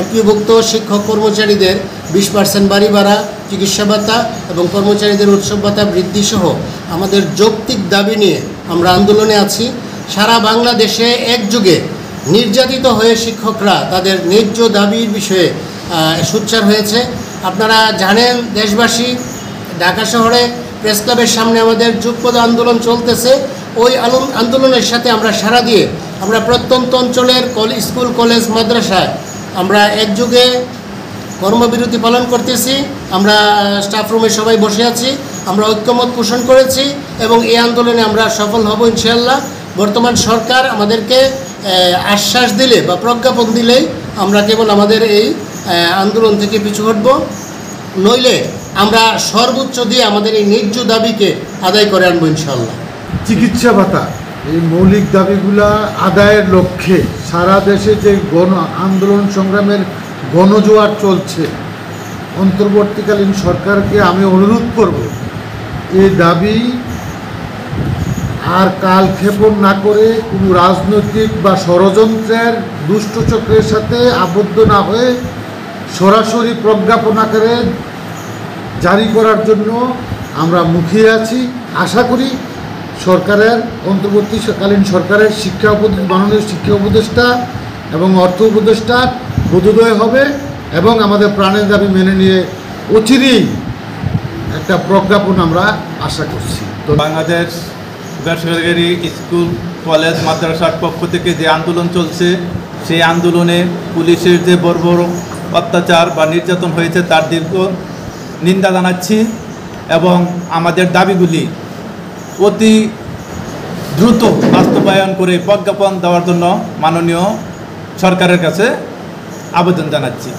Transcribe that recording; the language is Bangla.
এমপিওভুক্ত শিক্ষক কর্মচারীদের 20% বাড়ি ভাড়া, চিকিৎসা ভাতা এবং কর্মচারীদের উৎসব ভাতা বৃদ্ধিসহ আমাদের যৌক্তিক দাবি নিয়ে আমরা আন্দোলনে আছি। সারা বাংলাদেশে একযোগে নির্যাতিত হয়ে শিক্ষকরা তাদের ন্যায্য দাবির বিষয়ে সোচ্চার হয়েছে। আপনারা জানেন, দেশবাসী, ঢাকা শহরে প্রেস ক্লাবের সামনে আমাদের যুগপৎ আন্দোলন চলতেছে। ওই আন্দোলনের সাথে আমরা সাড়া দিয়ে আমরা প্রত্যন্ত অঞ্চলের স্কুল, কলেজ, মাদ্রাসায় আমরা একযোগে কর্মবিরতি পালন করতেছি। আমরা স্টাফ রুমে সবাই বসে আছি, আমরা ঐক্যমত পোষণ করেছি এবং এই আন্দোলনে আমরা সফল হব ইনশাআল্লাহ। বর্তমান সরকার আমাদেরকে আশ্বাস দিলে বা প্রজ্ঞাপন দিলেই আমরা কেবল আমাদের এই আন্দোলন থেকে পিছু হটব, নইলে আমরা সর্বোচ্চ দিয়ে আমাদের এই ন্যায্য দাবিকে আদায় করে আনবো ইনশাআল্লাহ। চিকিৎসা ভাতা, এই মৌলিক দাবিগুলা আদায়ের লক্ষ্যে সারা দেশে যে আন্দোলন সংগ্রামের গণজোয়ার চলছে, অন্তর্বর্তীকালীন সরকারকে আমি অনুরোধ করব এই দাবি আর কালক্ষেপণ না করে কোনো রাজনৈতিক বা ষড়যন্ত্রের দুষ্টচক্রের সাথে আবদ্ধ না হয়ে সরাসরি প্রজ্ঞাপন আকারে জারি করার জন্য আমরা মুখিয়ে আছি। আশা করি সরকারের, অন্তর্বর্তীকালীন সরকারের মাননীয় শিক্ষা উপদেষ্টা এবং অর্থ উপদেষ্টা বোধোদয় হবে এবং আমাদের প্রাণের দাবি মেনে নিয়ে অচিরেই একটা প্রজ্ঞাপন আমরা আশা করছি। তো বাংলাদেশ বেসরকারি স্কুল, কলেজ, মাদ্রাসার পক্ষ থেকে যে আন্দোলন চলছে, সেই আন্দোলনে পুলিশের যে বর্বর অত্যাচার বা নির্যাতন হয়েছে তার দীর্ঘ নিন্দা জানাচ্ছি এবং আমাদের দাবিগুলি অতি দ্রুত বাস্তবায়ন করে প্রজ্ঞাপন দেওয়ার জন্য মাননীয় সরকারের কাছে আবেদন জানাচ্ছি।